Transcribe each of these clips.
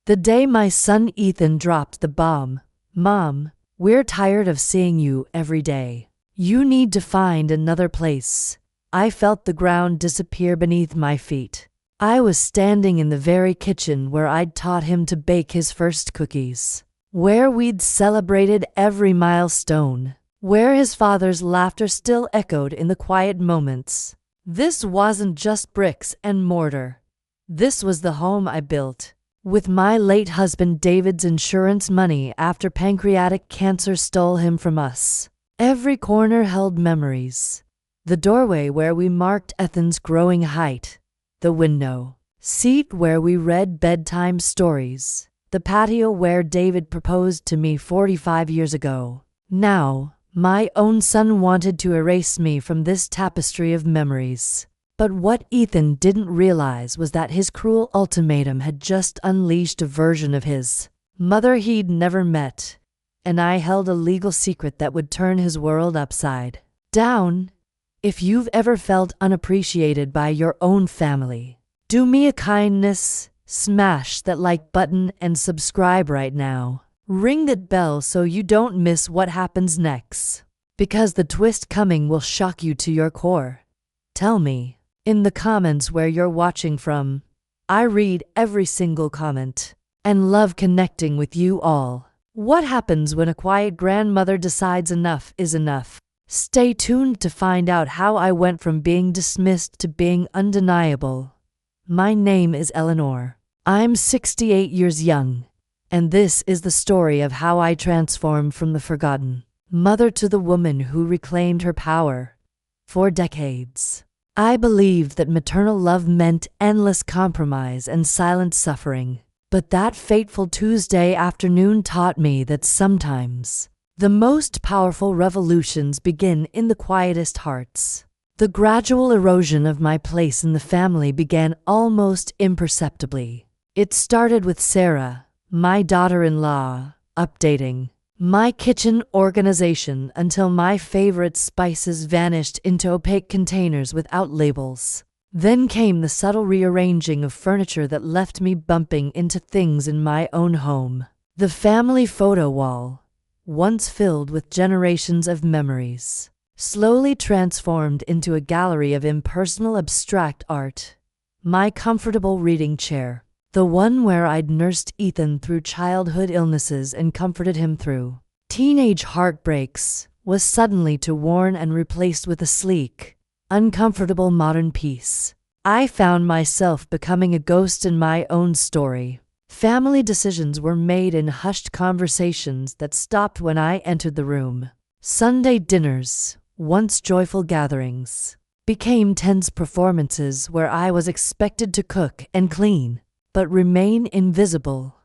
The day my son Ethan dropped the bomb. Mom, we're tired of seeing you every day. You need to find another place. I felt the ground disappear beneath my feet. I was standing in the very kitchen where I'd taught him to bake his first cookies, where we'd celebrated every milestone, where his father's laughter still echoed in the quiet moments. This wasn't just bricks and mortar. This was the home I built with my late husband David's insurance money after pancreatic cancer stole him from us. Every corner held memories. The doorway where we marked Ethan's growing height, the window seat where we read bedtime stories, the patio where David proposed to me 45 years ago. Now, my own son wanted to erase me from this tapestry of memories. But what Ethan didn't realize was that his cruel ultimatum had just unleashed a version of his mother he'd never met, and I held a legal secret that would turn his world upside down. If you've ever felt unappreciated by your own family, do me a kindness, smash that like button and subscribe right now. Ring that bell so you don't miss what happens next, because the twist coming will shock you to your core. Tell me in the comments where you're watching from. I read every single comment and love connecting with you all. What happens when a quiet grandmother decides enough is enough? Stay tuned to find out how I went from being dismissed to being undeniable. My name is Eleanor. I'm 68 years young, and this is the story of how I transformed from the forgotten mother to the woman who reclaimed her power. For decades, I believed that maternal love meant endless compromise and silent suffering. But that fateful Tuesday afternoon taught me that sometimes the most powerful revolutions begin in the quietest hearts. The gradual erosion of my place in the family began almost imperceptibly. It started with Sarah, my daughter-in-law, updating my kitchen organization until my favorite spices vanished into opaque containers without labels. Then came the subtle rearranging of furniture that left me bumping into things in my own home. The family photo wall, once filled with generations of memories, slowly transformed into a gallery of impersonal abstract art. My comfortable reading chair, the one where I'd nursed Ethan through childhood illnesses and comforted him through teenage heartbreaks, was suddenly worn and replaced with a sleek, uncomfortable modern piece. I found myself becoming a ghost in my own story. Family decisions were made in hushed conversations that stopped when I entered the room. Sunday dinners, once joyful gatherings, became tense performances where I was expected to cook and clean, but remain invisible.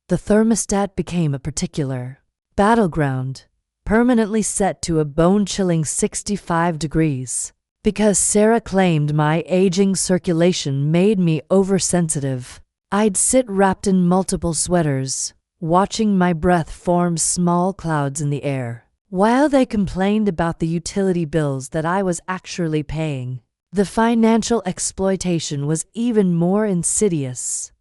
The thermostat became a particular battleground, permanently set to a bone-chilling 65 degrees. Because Sarah claimed my aging circulation made me oversensitive, I'd sit wrapped in multiple sweaters, watching my breath form small clouds in the air, while they complained about the utility bills that I was actually paying. The financial exploitation was even more insidious.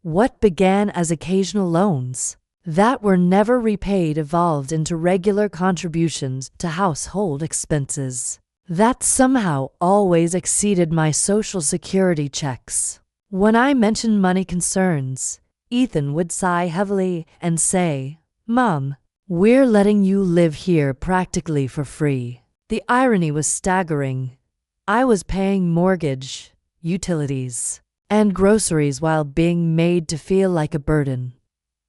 What began as occasional loans that were never repaid evolved into regular contributions to household expenses that somehow always exceeded my Social Security checks. When I mentioned money concerns, Ethan would sigh heavily and say, "Mom, we're letting you live here practically for free." The irony was staggering. I was paying mortgage, utilities, and groceries while being made to feel like a burden.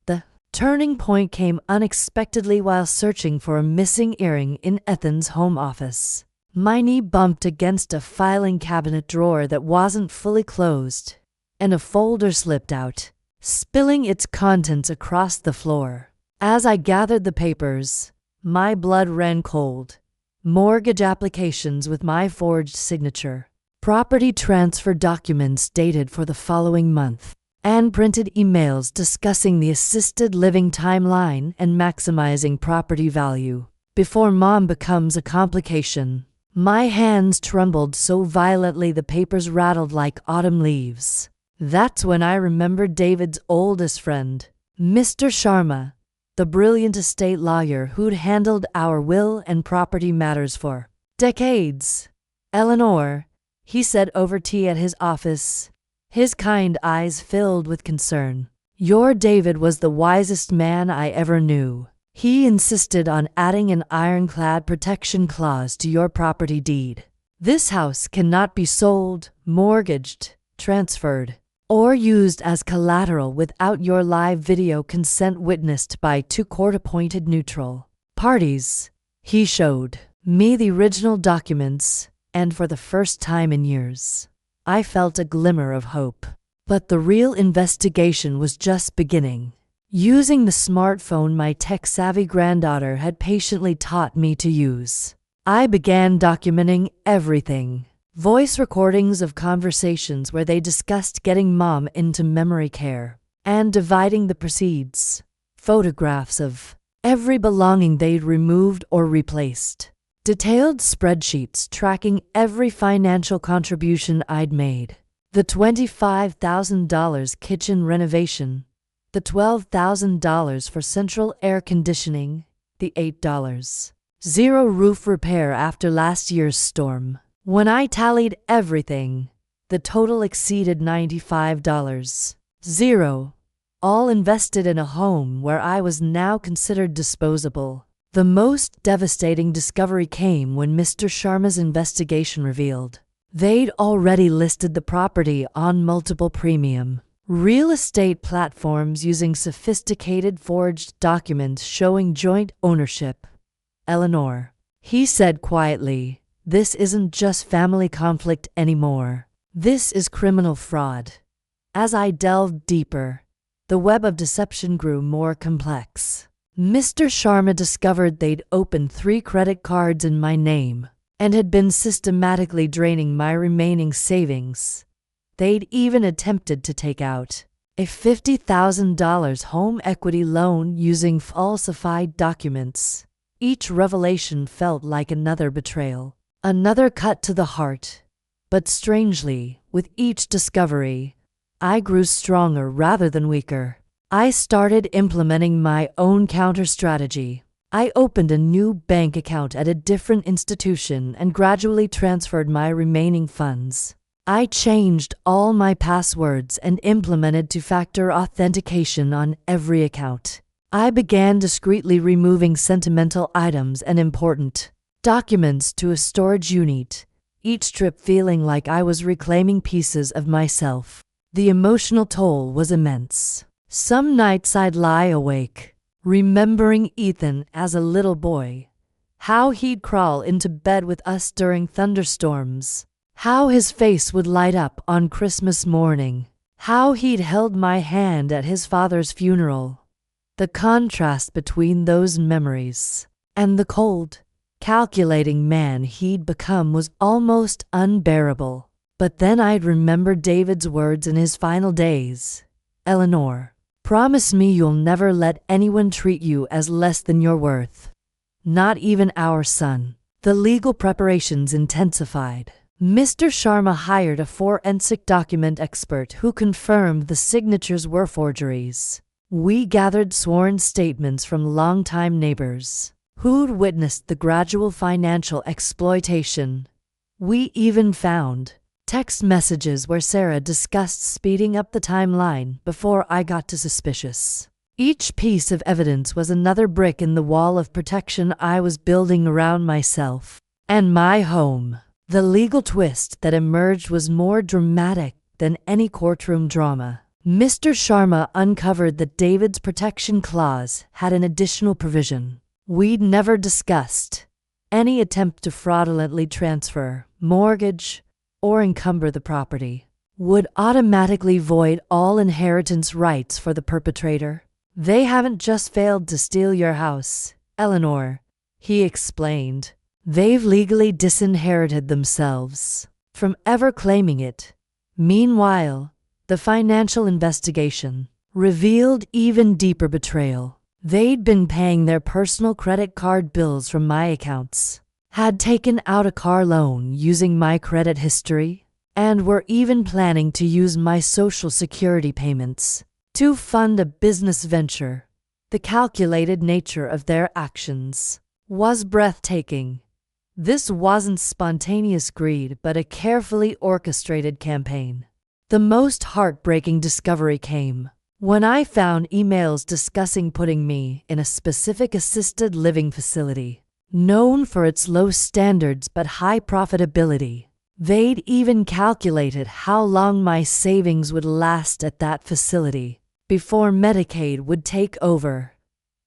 The turning point came unexpectedly while searching for a missing earring in Ethan's home office. My knee bumped against a filing cabinet drawer that wasn't fully closed, and a folder slipped out, spilling its contents across the floor. As I gathered the papers, my blood ran cold. Mortgage applications with my forged signature, property transfer documents dated for the following month, and printed emails discussing the assisted living timeline and maximizing property value. Before Mom becomes a complication, my hands trembled so violently the papers rattled like autumn leaves. That's when I remembered David's oldest friend, Mr. Sharma, the brilliant estate lawyer who'd handled our will and property matters for decades. Eleanor, he said over tea at his office, his kind eyes filled with concern. Your David was the wisest man I ever knew. He insisted on adding an ironclad protection clause to your property deed. This house cannot be sold, mortgaged, transferred, or used as collateral without your live video consent witnessed by two court-appointed neutral parties. He showed me the original documents, and for the first time in years, I felt a glimmer of hope. But the real investigation was just beginning. Using the smartphone my tech-savvy granddaughter had patiently taught me to use, I began documenting everything. Voice recordings of conversations where they discussed getting Mom into memory care and dividing the proceeds. Photographs of every belonging they'd removed or replaced. Detailed spreadsheets tracking every financial contribution I'd made. The $25,000 kitchen renovation, the $12,000 for central air conditioning, the $8.00 roof repair after last year's storm. When I tallied everything, the total exceeded $95.00, all invested in a home where I was now considered disposable. The most devastating discovery came when Mr. Sharma's investigation revealed they'd already listed the property on multiple premium real estate platforms using sophisticated forged documents showing joint ownership. Eleanor, he said quietly, this isn't just family conflict anymore. This is criminal fraud. As I delved deeper, the web of deception grew more complex. Mr. Sharma discovered they'd opened 3 credit cards in my name and had been systematically draining my remaining savings. They'd even attempted to take out a $50,000 home equity loan using falsified documents. Each revelation felt like another betrayal, another cut to the heart. But strangely, with each discovery, I grew stronger rather than weaker. I started implementing my own counter-strategy. I opened a new bank account at a different institution and gradually transferred my remaining funds. I changed all my passwords and implemented two-factor authentication on every account. I began discreetly removing sentimental items and important documents to a storage unit, each trip feeling like I was reclaiming pieces of myself. The emotional toll was immense. Some nights I'd lie awake, remembering Ethan as a little boy, how he'd crawl into bed with us during thunderstorms, how his face would light up on Christmas morning, how he'd held my hand at his father's funeral. The contrast between those memories and the cold, calculating man he'd become was almost unbearable. But then I'd remember David's words in his final days. Eleanor, promise me you'll never let anyone treat you as less than your worth. Not even our son. The legal preparations intensified. Mr. Sharma hired a forensic document expert who confirmed the signatures were forgeries. We gathered sworn statements from longtime neighbors who'd witnessed the gradual financial exploitation. We even found text messages where Sarah discussed speeding up the timeline before I got too suspicious. Each piece of evidence was another brick in the wall of protection I was building around myself and my home. The legal twist that emerged was more dramatic than any courtroom drama. Mr. Sharma uncovered that David's protection clause had an additional provision we'd never discussed. Any attempt to fraudulently transfer, mortgage, or encumber the property would automatically void all inheritance rights for the perpetrator. They haven't just failed to steal your house, Eleanor, he explained. They've legally disinherited themselves from ever claiming it. Meanwhile, the financial investigation revealed even deeper betrayal. They'd been paying their personal credit card bills from my accounts, had taken out a car loan using my credit history, and were even planning to use my Social Security payments to fund a business venture. The calculated nature of their actions was breathtaking. This wasn't spontaneous greed, but a carefully orchestrated campaign. The most heartbreaking discovery came when I found emails discussing putting me in a specific assisted living facility, known for its low standards but high profitability. They'd even calculated how long my savings would last at that facility before Medicaid would take over.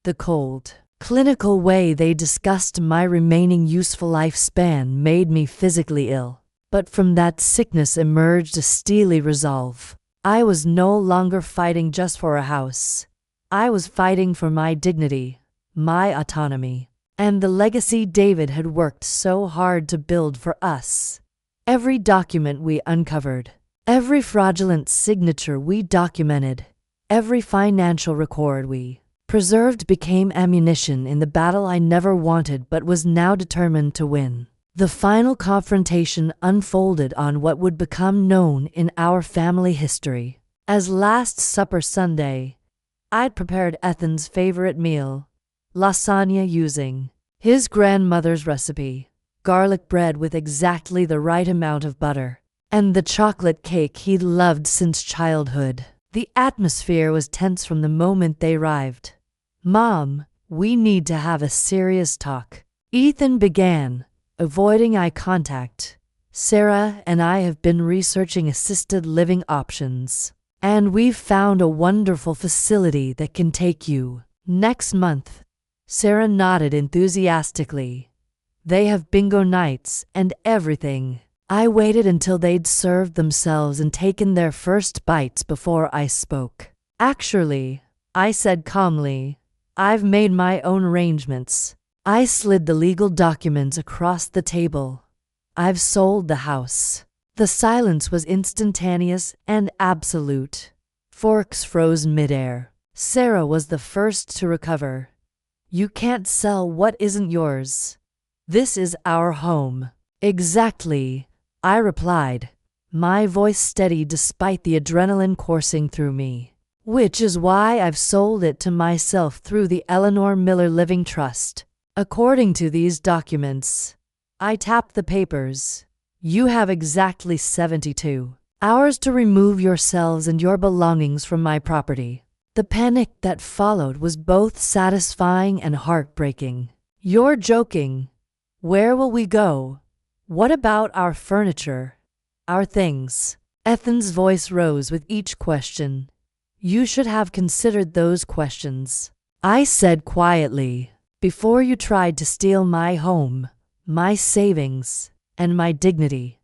The cold, clinical way they discussed my remaining useful lifespan made me physically ill. But from that sickness emerged a steely resolve. I was no longer fighting just for a house. I was fighting for my dignity, my autonomy, and the legacy David had worked so hard to build for us. Every document we uncovered, every fraudulent signature we documented, every financial record we preserved became ammunition in the battle I never wanted but was now determined to win. The final confrontation unfolded on what would become known in our family history as Last Supper Sunday. I'd prepared Ethan's favorite meal, lasagna using his grandmother's recipe, garlic bread with exactly the right amount of butter, and the chocolate cake he'd loved since childhood. The atmosphere was tense from the moment they arrived. "Mom, we need to have a serious talk," Ethan began, avoiding eye contact. "Sarah and I have been researching assisted living options, and we've found a wonderful facility that can take you next month." Sarah nodded enthusiastically. "They have bingo nights and everything." I waited until they'd served themselves and taken their first bites before I spoke. "Actually," I said calmly, "I've made my own arrangements." I slid the legal documents across the table. "I've sold the house." The silence was instantaneous and absolute. Forks froze midair. Sarah was the first to recover. "You can't sell what isn't yours. This is our home." "Exactly," I replied, my voice steady despite the adrenaline coursing through me. "Which is why I've sold it to myself through the Eleanor Miller Living Trust. According to these documents," I tapped the papers, "you have exactly 72 hours to remove yourselves and your belongings from my property." The panic that followed was both satisfying and heartbreaking. "You're joking. Where will we go? What about our furniture? Our things?" Ethan's voice rose with each question. "You should have considered those questions," I said quietly, "before you tried to steal my home, my savings, and my dignity."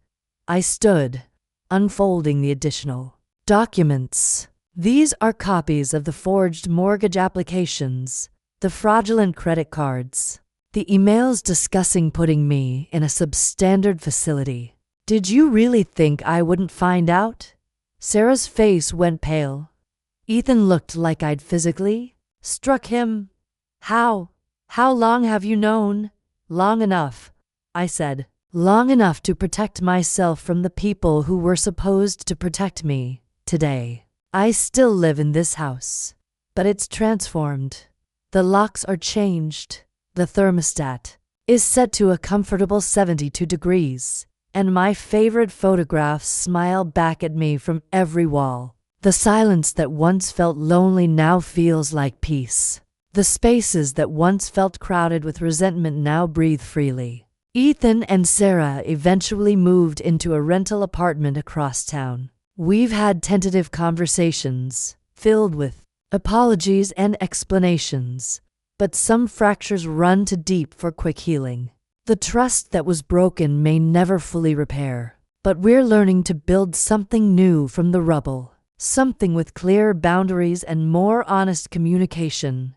I stood, unfolding the additional documents. "These are copies of the forged mortgage applications, the fraudulent credit cards, the emails discussing putting me in a substandard facility. Did you really think I wouldn't find out?" Sarah's face went pale. Ethan looked like I'd physically struck him. How long have you known?" "Long enough," I said. "Long enough to protect myself from the people who were supposed to protect me today. I still live in this house, but it's transformed. The locks are changed. The thermostat is set to a comfortable 72 degrees, and my favorite photographs smile back at me from every wall. The silence that once felt lonely now feels like peace. The spaces that once felt crowded with resentment now breathe freely." Ethan and Sarah eventually moved into a rental apartment across town. We've had tentative conversations, filled with apologies and explanations, but some fractures run too deep for quick healing. The trust that was broken may never fully repair, but we're learning to build something new from the rubble, something with clearer boundaries and more honest communication.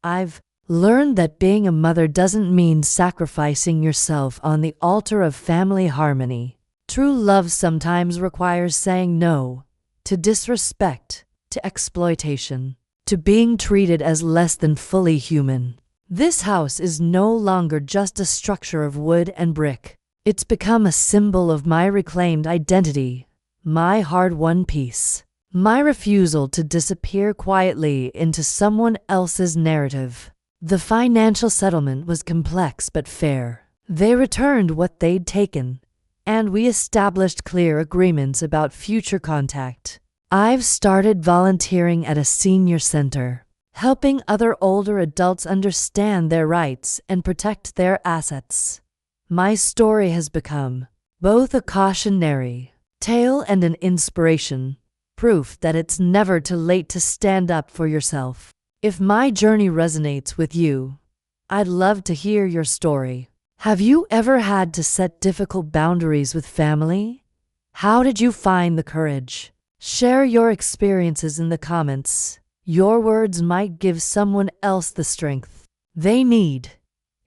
I've learned that being a mother doesn't mean sacrificing yourself on the altar of family harmony. True love sometimes requires saying no to disrespect, to exploitation, to being treated as less than fully human. This house is no longer just a structure of wood and brick. It's become a symbol of my reclaimed identity, my hard-won peace, my refusal to disappear quietly into someone else's narrative. The financial settlement was complex but fair. They returned what they'd taken, and we established clear agreements about future contact. I've started volunteering at a senior center, helping other older adults understand their rights and protect their assets. My story has become both a cautionary tale and an inspiration, proof that it's never too late to stand up for yourself. If my journey resonates with you, I'd love to hear your story. Have you ever had to set difficult boundaries with family? How did you find the courage? Share your experiences in the comments. Your words might give someone else the strength they need.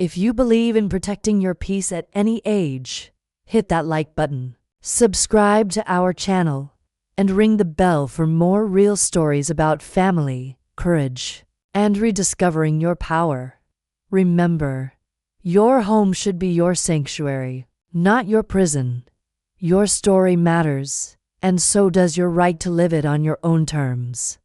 If you believe in protecting your peace at any age, hit that like button, subscribe to our channel, and ring the bell for more real stories about family, courage, and rediscovering your power. Remember, your home should be your sanctuary, not your prison. Your story matters, and so does your right to live it on your own terms.